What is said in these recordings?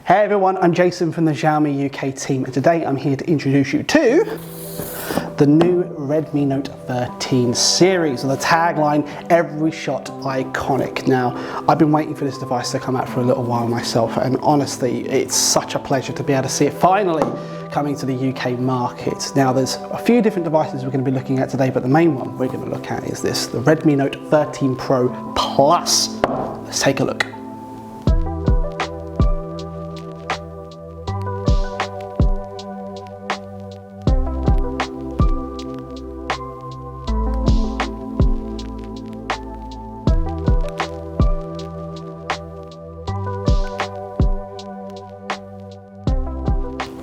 Hey everyone, I'm Jason from the Xiaomi UK team, and today I'm here to introduce you to the new Redmi Note 13 series with the tagline, "Every shot iconic." Now, I've been waiting for this device to come out for a little while myself, and honestly, it's such a pleasure to be able to see it finally coming to the UK market. Now, there's a few different devices we're going to be looking at today, but the main one we're going to look at is this, the Redmi Note 13 Pro Plus. Let's take a look.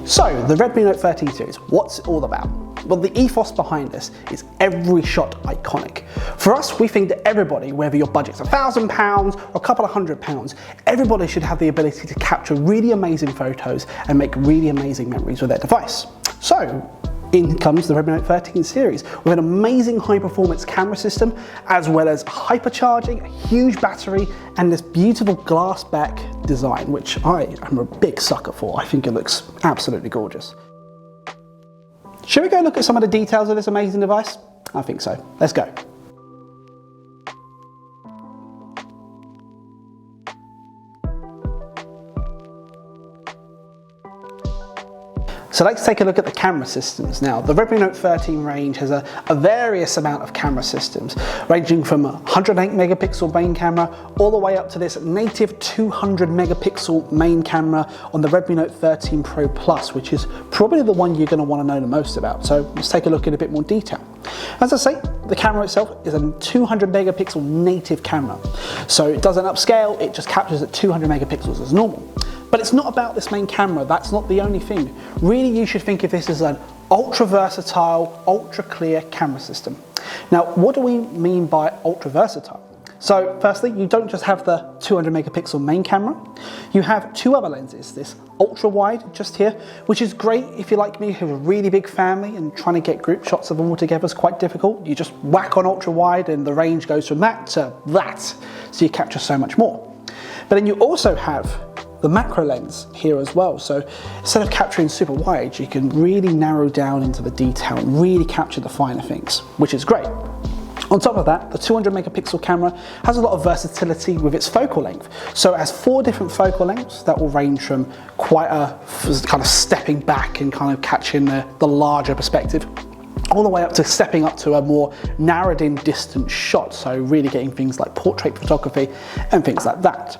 So, the Redmi Note 13 series, what's it all about? Well, the ethos behind this is every shot iconic. For us, we think that everybody, whether your budget's £1,000 or a couple of £100, everybody should have the ability to capture really amazing photos and make really amazing memories with their device. So, in comes the Redmi Note 13 series with an amazing high performance camera system, as well as hypercharging, a huge battery, and this beautiful glass back design, which I am a big sucker for. I think it looks absolutely gorgeous. Should we go look at some of the details of this amazing device? I think so. Let's go. So let's take a look at the camera systems now. The Redmi Note 13 range has a various amount of camera systems, ranging from a 108 megapixel main camera all the way up to this native 200 megapixel main camera on the Redmi Note 13 Pro Plus, which is probably the one you're going to want to know the most about. So let's take a look in a bit more detail. As I say, the camera itself is a 200 megapixel native camera. So it doesn't upscale, it just captures at 200 megapixels as normal. But it's not about this main camera, that's not the only thing. Really, you should think of this as an ultra versatile, ultra clear camera system. Now, what do we mean by ultra versatile? So firstly, you don't just have the 200 megapixel main camera, you have two other lenses, this ultra wide just here, which is great if you're like me who have a really big family and trying to get group shots of them all together is quite difficult. You just whack on ultra wide and the range goes from that to that, so you capture so much more. But then you also have the macro lens here as well. So instead of capturing super wide, you can really narrow down into the detail and really capture the finer things, which is great. On top of that, the 200 megapixel camera has a lot of versatility with its focal length. So it has 4 different focal lengths that will range from quite a kind of stepping back and kind of catching the larger perspective, all the way up to stepping up to a more narrowed in distant shot. So really getting things like portrait photography and things like that.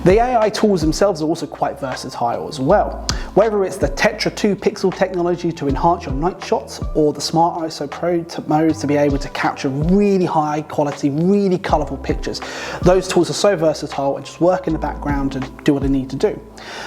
The AI tools themselves are also quite versatile as well. Whether it's the Tetra 2 pixel technology to enhance your night shots, or the Smart ISO Pro modes to be able to capture really high quality, really colourful pictures. Those tools are so versatile and just work in the background and do what they need to do.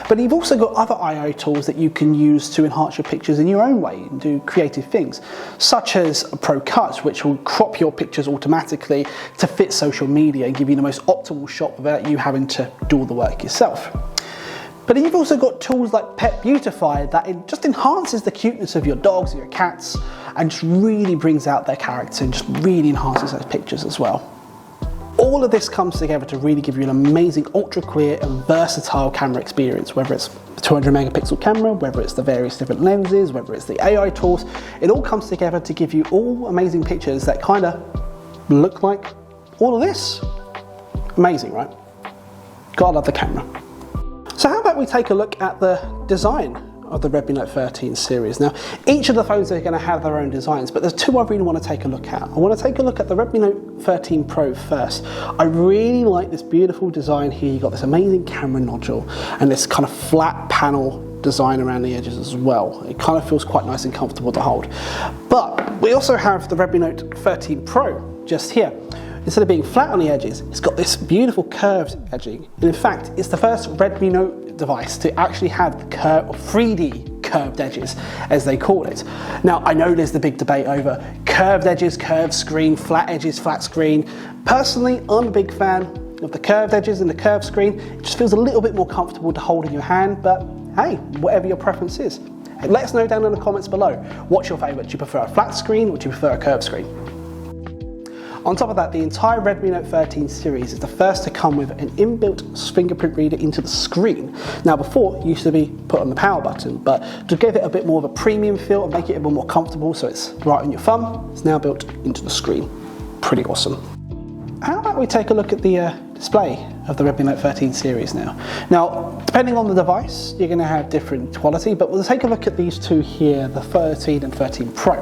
But you've also got other I/O tools that you can use to enhance your pictures in your own way and do creative things, such as Pro Cut, which will crop your pictures automatically to fit social media and give you the most optimal shot without you having to do all the work yourself. But then you've also got tools like Pet Beautify that it just enhances the cuteness of your dogs or your cats and just really brings out their character and just really enhances those pictures as well. All of this comes together to really give you an amazing ultra clear and versatile camera experience, whether it's the 200 megapixel camera, whether it's the various different lenses, whether it's the AI tools. It all comes together to give you all amazing pictures that kind of look like all of this. Amazing, right? Gotta love the camera. So how about we take a look at the design of the Redmi Note 13 series. Now, each of the phones are going to have their own designs, but there's two I really want to take a look at. I want to take a look at the Redmi Note 13 Pro first. I really like this beautiful design here. You've got this amazing camera nodule and this kind of flat panel design around the edges as well. It kind of feels quite nice and comfortable to hold. But we also have the Redmi Note 13 Pro just here. Instead of being flat on the edges, it's got this beautiful curved edging. And in fact, it's the first Redmi Note device to actually have the 3D curved edges, as they call it. Now, I know there's the big debate over curved edges, curved screen, flat edges, flat screen. Personally, I'm a big fan of the curved edges and the curved screen. It just feels a little bit more comfortable to hold in your hand, but hey, whatever your preference is. Let us know down in the comments below. What's your favourite? Do you prefer a flat screen or do you prefer a curved screen? On top of that, the entire Redmi Note 13 series is the first to come with an inbuilt fingerprint reader into the screen. Now before, it used to be put on the power button, but to give it a bit more of a premium feel and make it a bit more comfortable so it's right on your thumb, it's now built into the screen. Pretty awesome. How about we take a look at the display of the Redmi Note 13 series now. Now, depending on the device, you're going to have different quality, but we'll take a look at these two here, the 13 and 13 Pro.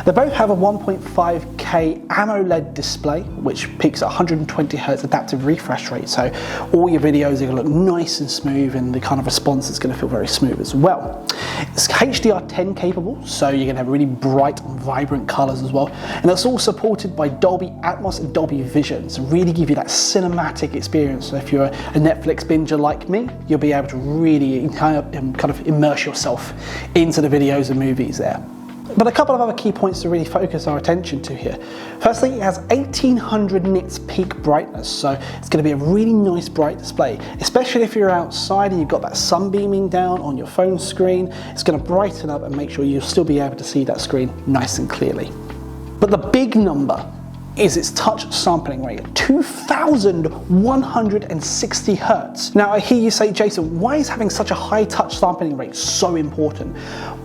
They both have a 1.5K AMOLED display, which peaks at 120Hz adaptive refresh rate, so all your videos are going to look nice and smooth, and the kind of response is going to feel very smooth as well. It's HDR10 capable, so you're going to have really bright and vibrant colors as well, and it's all supported by Dolby Atmos and Dolby Vision, so really give you that cinematic experience. So if you're a Netflix binger like me, you'll be able to really kind of immerse yourself into the videos and movies there. But a couple of other key points to really focus our attention to here. Firstly, it has 1800 nits peak brightness, so it's going to be a really nice bright display, especially if you're outside and you've got that sun beaming down on your phone screen. It's going to brighten up and make sure you'll still be able to see that screen nice and clearly. But the big number is its touch sampling rate, 2160 Hertz. Now I hear you say, Jason, why is having such a high touch sampling rate so important?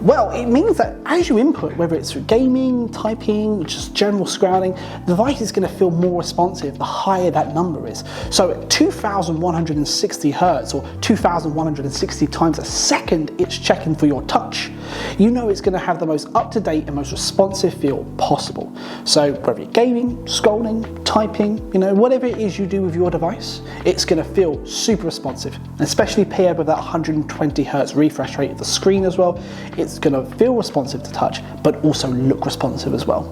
Well, it means that as you input, whether it's through gaming, typing, just general scrolling, the device is going to feel more responsive the higher that number is. So at 2160 Hertz or 2160 times a second it's checking for your touch, you know it's going to have the most up-to-date and most responsive feel possible. So whether you're gaming, scrolling, typing, whatever it is you do with your device, it's going to feel super responsive, and especially paired with that 120Hz refresh rate of the screen as well. It's going to feel responsive to touch, but also look responsive as well.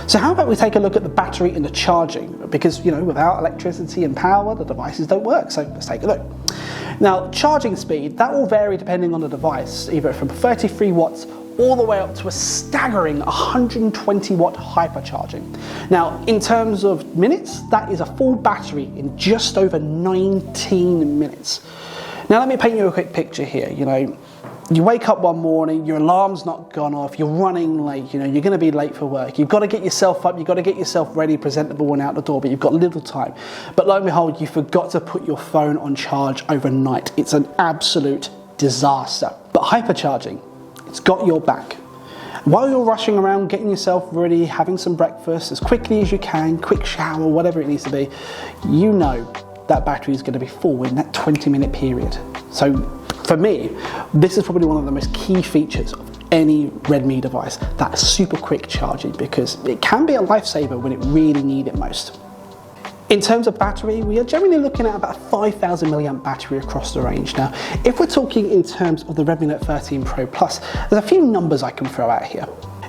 So how about we take a look at the battery and the charging, because without electricity and power, the devices don't work. So let's take a look. Now, charging speed, that will vary depending on the device, either from 33 watts all the way up to a staggering 120 watt hypercharging. Now, in terms of minutes, that is a full battery in just over 19 minutes. Now, let me paint you a quick picture here. You wake up one morning, your alarm's not gone off, you're running late, you're going to be late for work. You've got to get yourself up, you've got to get yourself ready, presentable and out the door, but you've got little time. But lo and behold, you forgot to put your phone on charge overnight. It's an absolute disaster. But hypercharging, it's got your back. While you're rushing around, getting yourself ready, having some breakfast as quickly as you can, quick shower, whatever it needs to be, that battery is going to be full in that 20-minute period. So for me, this is probably one of the most key features of any Redmi device, that super quick charging, because it can be a lifesaver when it really needs it most. In terms of battery, we are generally looking at about a 5,000 milliamp battery across the range. Now, if we're talking in terms of the Redmi Note 13 Pro Plus, there's a few numbers I can throw out here.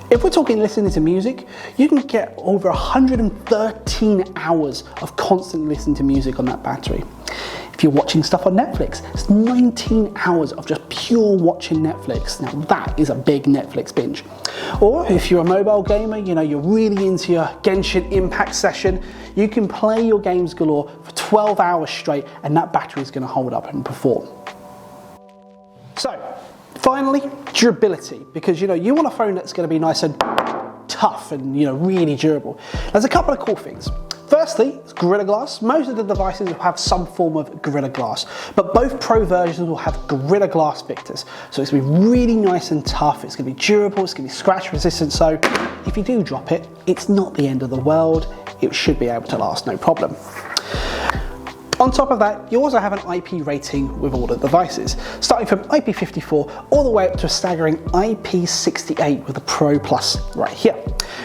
If we're talking listening to music, you can get over 113 hours of constant listening to music on that battery. If you're watching stuff on Netflix, it's 19 hours of just pure watching Netflix. Now that is a big Netflix binge. Or if you're a mobile gamer, you're really into your Genshin Impact session, you can play your games galore for 12 hours straight, and that battery is going to hold up and perform. So, finally, durability, because you want a phone that's going to be nice and tough and really durable. There's a couple of cool things. Firstly, it's Gorilla Glass. Most of the devices will have some form of Gorilla Glass, but both Pro versions will have Gorilla Glass Victus. So it's going to be really nice and tough, it's going to be durable, it's going to be scratch resistant, so if you do drop it, it's not the end of the world. It should be able to last no problem. On top of that, you also have an IP rating with all the devices, starting from IP54 all the way up to a staggering IP68 with the Pro Plus right here.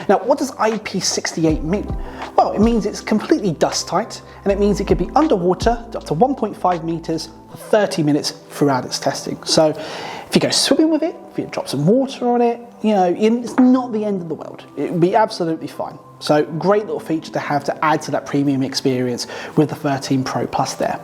Now, what does IP68 mean? Well, it means it's completely dust tight, and it means it could be underwater up to 1.5 meters for 30 minutes throughout its testing. So if you go swimming with it, if you drop some water on it, it's not the end of the world. It would be absolutely fine. So great little feature to have to add to that premium experience with the 13 Pro Plus there.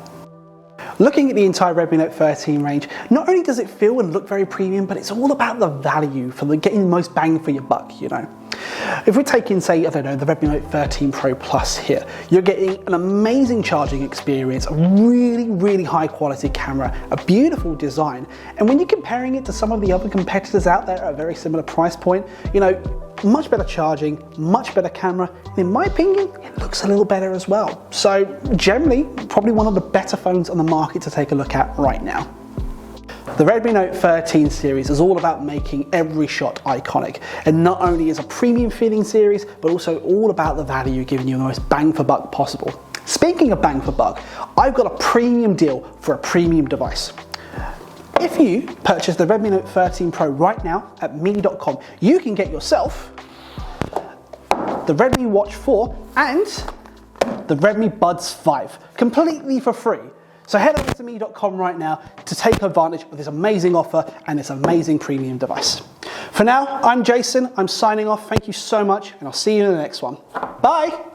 Looking at the entire Redmi Note 13 range, not only does it feel and look very premium, but it's all about the value for getting the most bang for your buck, If we're taking, say, the Redmi Note 13 Pro Plus here, you're getting an amazing charging experience, a really, really high quality camera, a beautiful design, and when you're comparing it to some of the other competitors out there at a very similar price point, much better charging, much better camera. In my opinion, it looks a little better as well. So generally, probably one of the better phones on the market to take a look at right now. The Redmi Note 13 series is all about making every shot iconic, and not only is a premium feeling series, but also all about the value, giving you the most bang for buck possible. Speaking of bang for buck, I've got a premium deal for a premium device. If you purchase the Redmi Note 13 Pro right now at me.com, you can get yourself the Redmi Watch 4 and the Redmi Buds 5 completely for free. So head over to me.com right now to take advantage of this amazing offer and this amazing premium device. For now, I'm Jason, I'm signing off. Thank you so much, and I'll see you in the next one. Bye.